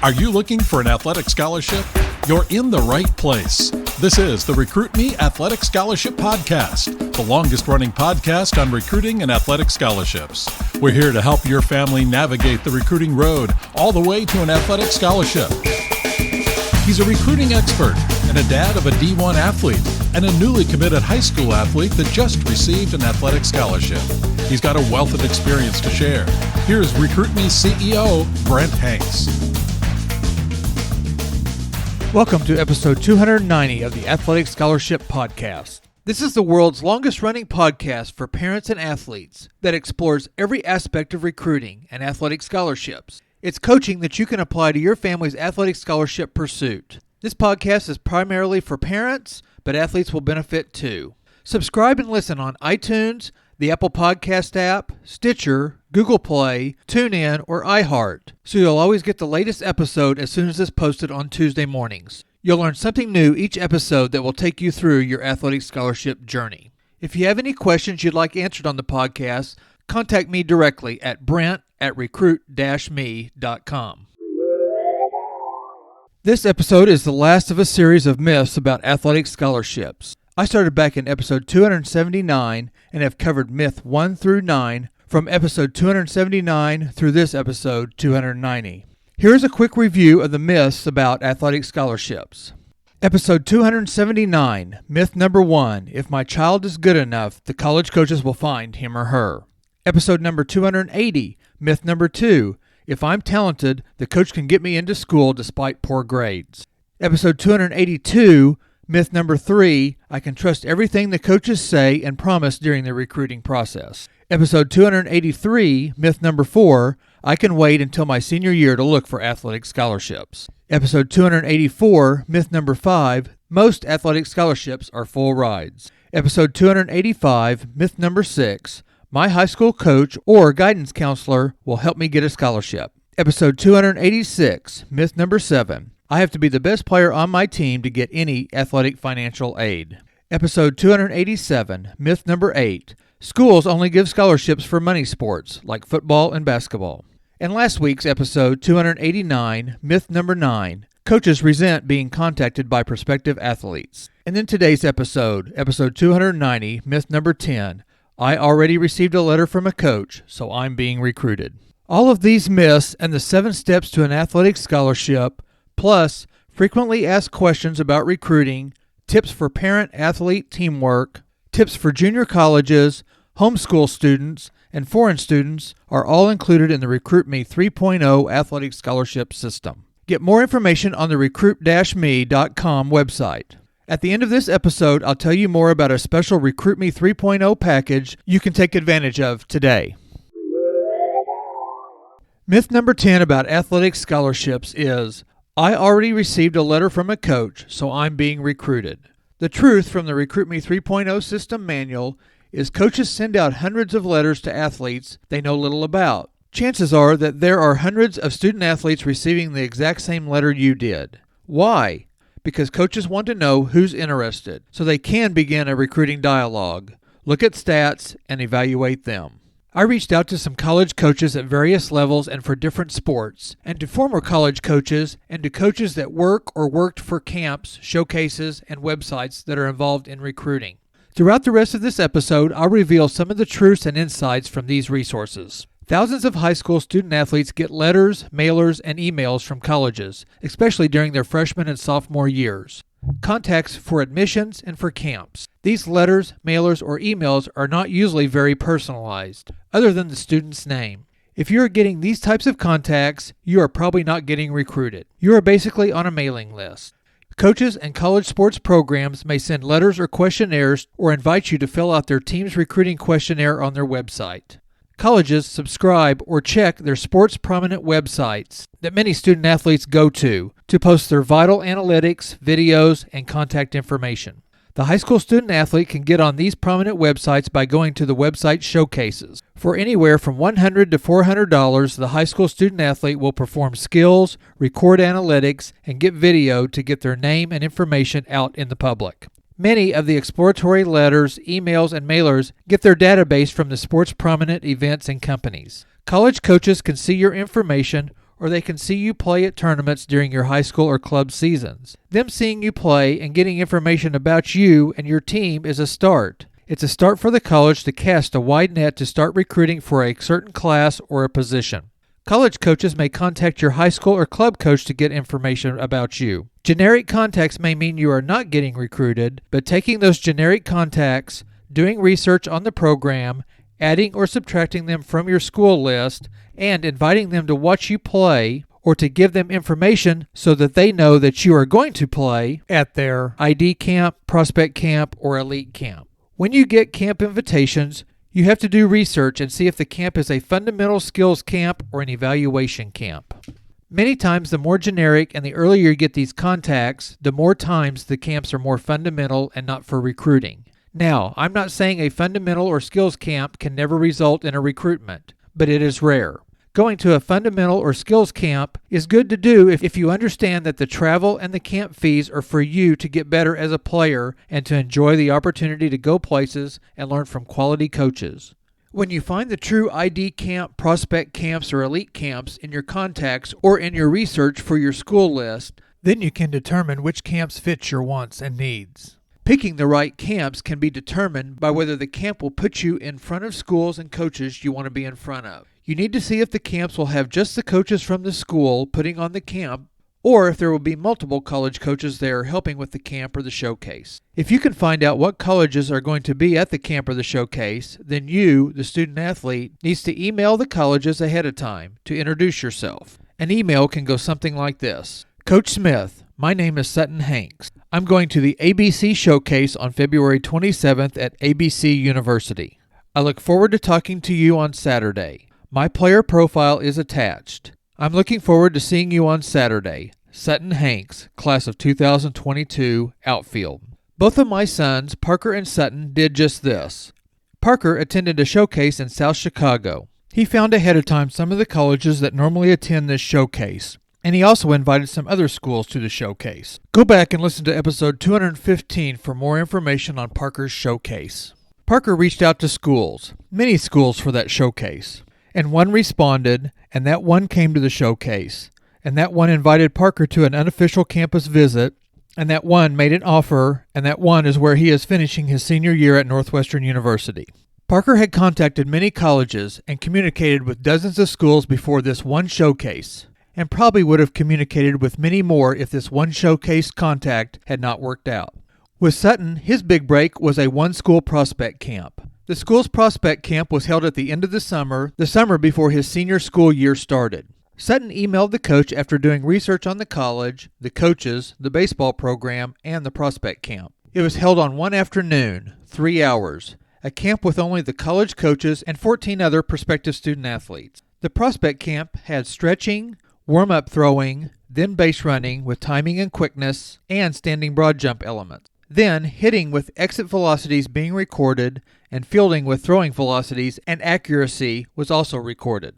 Are you looking for an athletic scholarship? You're in the right place. This is the Recruit Me Athletic Scholarship Podcast, the longest-running podcast on recruiting and athletic scholarships. We're here to help your family navigate the recruiting road all the way to an athletic scholarship. He's a recruiting expert and a dad of a D1 athlete and a newly committed high school athlete that just received an athletic scholarship. He's got a wealth of experience to share. Here's Recruit Me CEO, Brent Hanks. Welcome to episode 290 of the Athletic Scholarship Podcast. This is the world's longest-running podcast for parents and athletes that explores every aspect of recruiting and athletic scholarships. It's coaching that you can apply to your family's athletic scholarship pursuit. This podcast is primarily for parents, but athletes will benefit too. Subscribe and listen on iTunes, the Apple Podcast app, Stitcher, Google Play, TuneIn, or iHeart, so you'll always get the latest episode as soon as it's posted on Tuesday mornings. You'll learn something new each episode that will take you through your athletic scholarship journey. If you have any questions you'd like answered on the podcast, contact me directly at brent@recruit-me.com. This episode is the last of a series of myths about athletic scholarships. I started back in episode 279 and have covered myth 1 through 9 from episode 279 through this episode 290. Here's a quick review of the myths about athletic scholarships. Episode 279, myth number 1, if my child is good enough, the college coaches will find him or her. Episode number 280, myth number 2, if I'm talented, the coach can get me into school despite poor grades. Episode 282, myth number 3, I can trust everything the coaches say and promise during the recruiting process. Episode 283, myth number 4, I can wait until my senior year to look for athletic scholarships. Episode 284, myth number 5, most athletic scholarships are full rides. Episode 285, myth number 6, my high school coach or guidance counselor will help me get a scholarship. Episode 286, myth number 7, I have to be the best player on my team to get any athletic financial aid. Episode 287, myth number 8, schools only give scholarships for money sports like football and basketball. And last week's episode 289, myth number 9, coaches resent being contacted by prospective athletes. And then today's episode 290, myth number 10, I already received a letter from a coach, so I'm being recruited. All of these myths and the 7 steps to an athletic scholarship, plus frequently asked questions about recruiting, tips for parent-athlete teamwork, tips for junior colleges, homeschool students, and foreign students are all included in the Recruit Me 3.0 athletic scholarship system. Get more information on the recruit-me.com website. At the end of this episode, I'll tell you more about a special Recruit Me 3.0 package you can take advantage of today. Myth number 10 about athletic scholarships is, I already received a letter from a coach, so I'm being recruited. The truth from the Recruit Me 3.0 system manual is coaches send out hundreds of letters to athletes they know little about. Chances are that there are hundreds of student athletes receiving the exact same letter you did. Why? Because coaches want to know who's interested, so they can begin a recruiting dialogue, look at stats, and evaluate them. I reached out to some college coaches at various levels and for different sports, and to former college coaches, and to coaches that work or worked for camps, showcases, and websites that are involved in recruiting. Throughout the rest of this episode, I'll reveal some of the truths and insights from these resources. Thousands of high school student athletes get letters, mailers, and emails from colleges, especially during their freshman and sophomore years. Contacts for admissions and for camps. These letters, mailers, or emails are not usually very personalized, other than the student's name. If you are getting these types of contacts, you are probably not getting recruited. You are basically on a mailing list. Coaches and college sports programs may send letters or questionnaires or invite you to fill out their team's recruiting questionnaire on their website. Colleges subscribe or check their sports prominent websites that many student athletes go to post their vital analytics, videos, and contact information. The high school student athlete can get on these prominent websites by going to the website showcases. For anywhere from $100 to $400, the high school student athlete will perform skills, record analytics, and get video to get their name and information out in the public. Many of the exploratory letters, emails, and mailers get their database from the sports prominent events and companies. College coaches can see your information or they can see you play at tournaments during your high school or club seasons. Them seeing you play and getting information about you and your team is a start. It's a start for the college to cast a wide net to start recruiting for a certain class or a position. College coaches may contact your high school or club coach to get information about you. Generic contacts may mean you are not getting recruited, but taking those generic contacts, doing research on the program, adding or subtracting them from your school list, and inviting them to watch you play or to give them information so that they know that you are going to play at their ID camp, prospect camp, or elite camp. When you get camp invitations, you have to do research and see if the camp is a fundamental skills camp or an evaluation camp. Many times, the more generic and the earlier you get these contacts, the more times the camps are more fundamental and not for recruiting. Now, I'm not saying a fundamental or skills camp can never result in a recruitment, but it is rare. Going to a fundamental or skills camp is good to do if you understand that the travel and the camp fees are for you to get better as a player and to enjoy the opportunity to go places and learn from quality coaches. When you find the true ID camp, prospect camps, or elite camps in your contacts or in your research for your school list, then you can determine which camps fit your wants and needs. Picking the right camps can be determined by whether the camp will put you in front of schools and coaches you want to be in front of. You need to see if the camps will have just the coaches from the school putting on the camp, or if there will be multiple college coaches there helping with the camp or the showcase. If you can find out what colleges are going to be at the camp or the showcase, then you, the student athlete, needs to email the colleges ahead of time to introduce yourself. An email can go something like this: Coach Smith, my name is Sutton Hanks. I'm going to the ABC Showcase on February 27th at ABC University. I look forward to talking to you on Saturday. My player profile is attached. I'm looking forward to seeing you on Saturday. Sutton Hanks, class of 2022, outfield. Both of my sons, Parker and Sutton, did just this. Parker attended a showcase in South Chicago. He found ahead of time some of the colleges that normally attend this showcase, and he also invited some other schools to the showcase. Go back and listen to episode 215 for more information on Parker's showcase. Parker reached out to schools, many schools for that showcase. And one responded, and that one came to the showcase. And that one invited Parker to an unofficial campus visit, and that one made an offer, and that one is where he is finishing his senior year at Northwestern University. Parker had contacted many colleges and communicated with dozens of schools before this one showcase, and probably would have communicated with many more if this one showcase contact had not worked out. With Sutton, his big break was a one-school prospect camp. The school's prospect camp was held at the end of the summer before his senior school year started. Sutton emailed the coach after doing research on the college, the coaches, the baseball program, and the prospect camp. It was held on one afternoon, 3 hours, a camp with only the college coaches and 14 other prospective student athletes. The prospect camp had stretching, warm-up throwing, then base running with timing and quickness, and standing broad jump elements. Then hitting with exit velocities being recorded, and fielding with throwing velocities and accuracy was also recorded.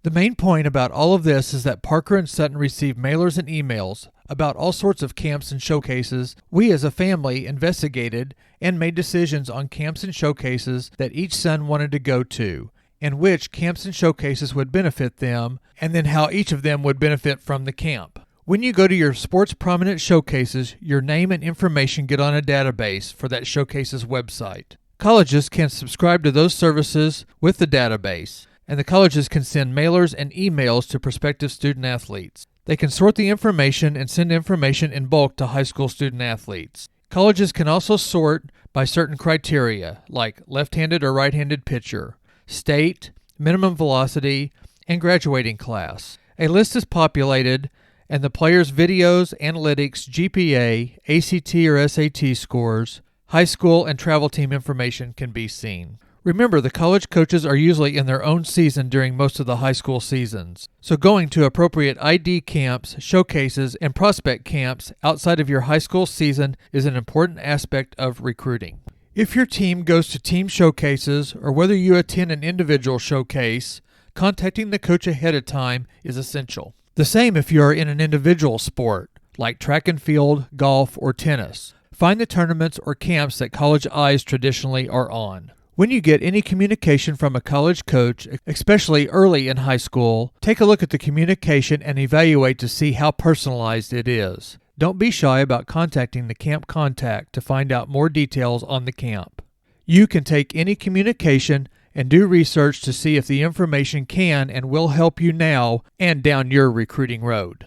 The main point about all of this is that Parker and Sutton received mailers and emails about all sorts of camps and showcases. We as a family investigated and made decisions on camps and showcases that each son wanted to go to, and which camps and showcases would benefit them, and then how each of them would benefit from the camp. When you go to your sports prominent showcases, your name and information get on a database for that showcase's website. Colleges can subscribe to those services with the database, and the colleges can send mailers and emails to prospective student athletes. They can sort the information and send information in bulk to high school student athletes. Colleges can also sort by certain criteria, like left-handed or right-handed pitcher, state, minimum velocity, and graduating class. A list is populated, and the player's videos, analytics, GPA, ACT or SAT scores, high school and travel team information can be seen. Remember, the college coaches are usually in their own season during most of the high school seasons, so going to appropriate ID camps, showcases, and prospect camps outside of your high school season is an important aspect of recruiting. If your team goes to team showcases or whether you attend an individual showcase, contacting the coach ahead of time is essential. The same if you are in an individual sport, like track and field, golf, or tennis. Find the tournaments or camps that college eyes traditionally are on. When you get any communication from a college coach, especially early in high school, take a look at the communication and evaluate to see how personalized it is. Don't be shy about contacting the camp contact to find out more details on the camp. You can take any communication and do research to see if the information can and will help you now and down your recruiting road.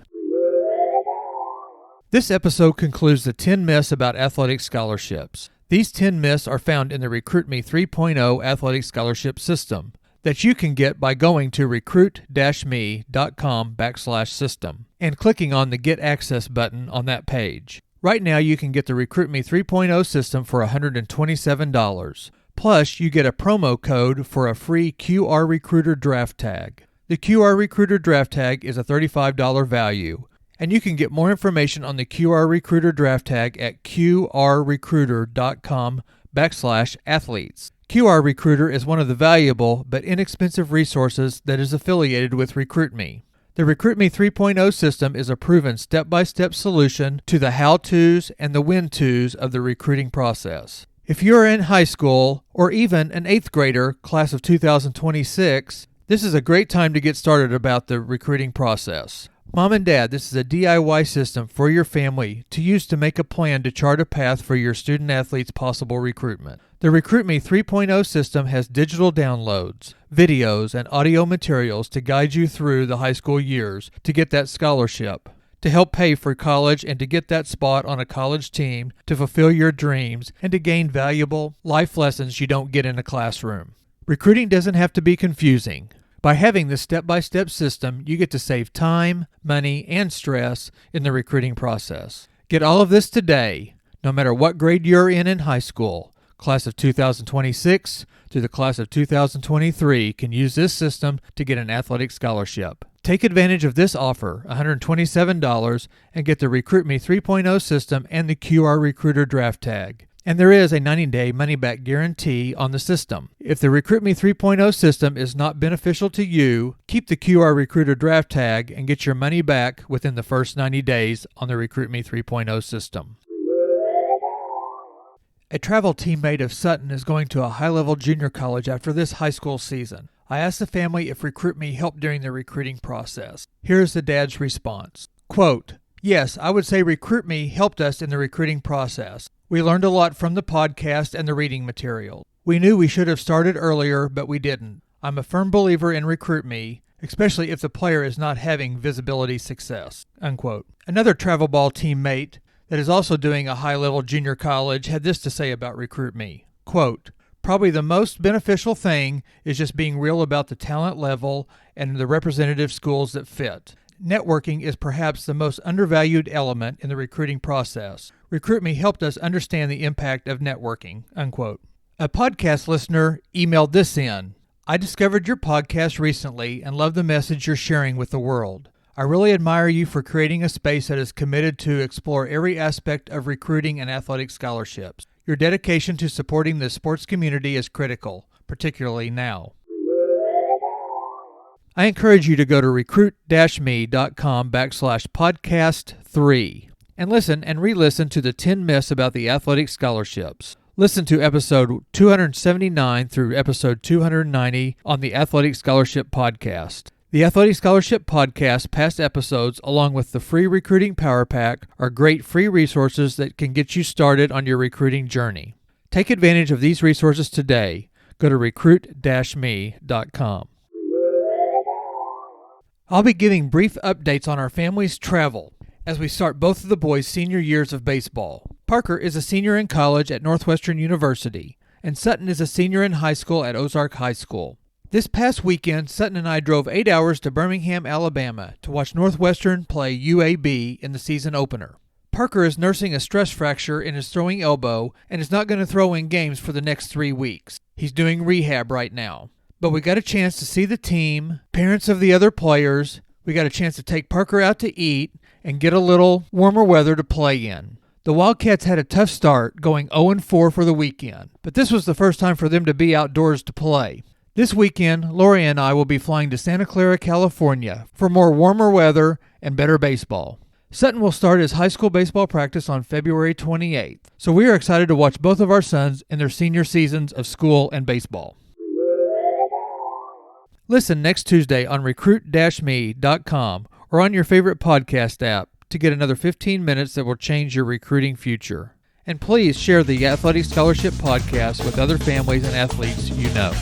This episode concludes the 10 myths about athletic scholarships. These 10 myths are found in the RecruitMe 3.0 athletic scholarship system that you can get by going to recruit-me.com/system and clicking on the Get Access button on that page. Right now you can get the RecruitMe 3.0 system for $127. Plus, you get a promo code for a free QR Recruiter draft tag. The QR Recruiter draft tag is a $35 value. And you can get more information on the QR Recruiter draft tag at qrrecruiter.com/athletes. QR Recruiter is one of the valuable but inexpensive resources that is affiliated with RecruitMe. The RecruitMe 3.0 system is a proven step-by-step solution to the how-tos and the when-tos of the recruiting process. If you're in high school or even an 8th grader, class of 2026, this is a great time to get started about the recruiting process. Mom and Dad, this is a DIY system for your family to use to make a plan to chart a path for your student-athlete's possible recruitment. The RecruitMe 3.0 system has digital downloads, videos, and audio materials to guide you through the high school years to get that scholarship, to help pay for college and to get that spot on a college team, to fulfill your dreams, and to gain valuable life lessons you don't get in a classroom. Recruiting doesn't have to be confusing. By having this step-by-step system, you get to save time, money, and stress in the recruiting process. Get all of this today, no matter what grade you're in high school. Class of 2026 through the class of 2023 can use this system to get an athletic scholarship. Take advantage of this offer, $127, and get the RecruitMe 3.0 system and the QR Recruiter draft tag. And there is a 90-day money-back guarantee on the system. If the RecruitMe 3.0 system is not beneficial to you, keep the QR Recruiter draft tag and get your money back within the first 90 days on the RecruitMe 3.0 system. A travel teammate of Sutton is going to a high-level junior college after this high school season. I asked the family if RecruitMe helped during the recruiting process. Here's the dad's response. Quote, "Yes, I would say RecruitMe helped us in the recruiting process. We learned a lot from the podcast and the reading material. We knew we should have started earlier, but we didn't. I'm a firm believer in RecruitMe, especially if the player is not having visibility success." Unquote. Another travel ball teammate that is also doing a high-level junior college had this to say about RecruitMe. Quote, "Probably the most beneficial thing is just being real about the talent level and the representative schools that fit. Networking is perhaps the most undervalued element in the recruiting process. RecruitMe helped us understand the impact of networking." Unquote. A podcast listener emailed this in. "I discovered your podcast recently and love the message you're sharing with the world. I really admire you for creating a space that is committed to explore every aspect of recruiting and athletic scholarships. Your dedication to supporting the sports community is critical, particularly now. I encourage you to go to recruit-me.com/podcast3 and listen and re-listen to the 10 myths about the athletic scholarships. Listen to episode 279 through episode 290 on the Athletic Scholarship Podcast. The Athletic Scholarship Podcast past episodes, along with the free Recruiting Power Pack, are great free resources that can get you started on your recruiting journey. Take advantage of these resources today. Go to recruit-me.com. I'll be giving brief updates on our family's travel as we start both of the boys' senior years of baseball. Parker is a senior in college at Northwestern University, and Sutton is a senior in high school at Ozark High School. This past weekend, Sutton and I drove 8 hours to Birmingham, Alabama to watch Northwestern play UAB in the season opener. Parker is nursing a stress fracture in his throwing elbow and is not going to throw in games for the next 3 weeks. He's doing rehab right now. But we got a chance to see the team, parents of the other players. We got a chance to take Parker out to eat and get a little warmer weather to play in. The Wildcats had a tough start, going 0-4 for the weekend, but this was the first time for them to be outdoors to play. This weekend, Lori and I will be flying to Santa Clara, California for more warmer weather and better baseball. Sutton will start his high school baseball practice on February 28th, so we are excited to watch both of our sons in their senior seasons of school and baseball. Listen next Tuesday on recruit-me.com or on your favorite podcast app to get another 15 minutes that will change your recruiting future. And please share the Athletic Scholarship Podcast with other families and athletes you know.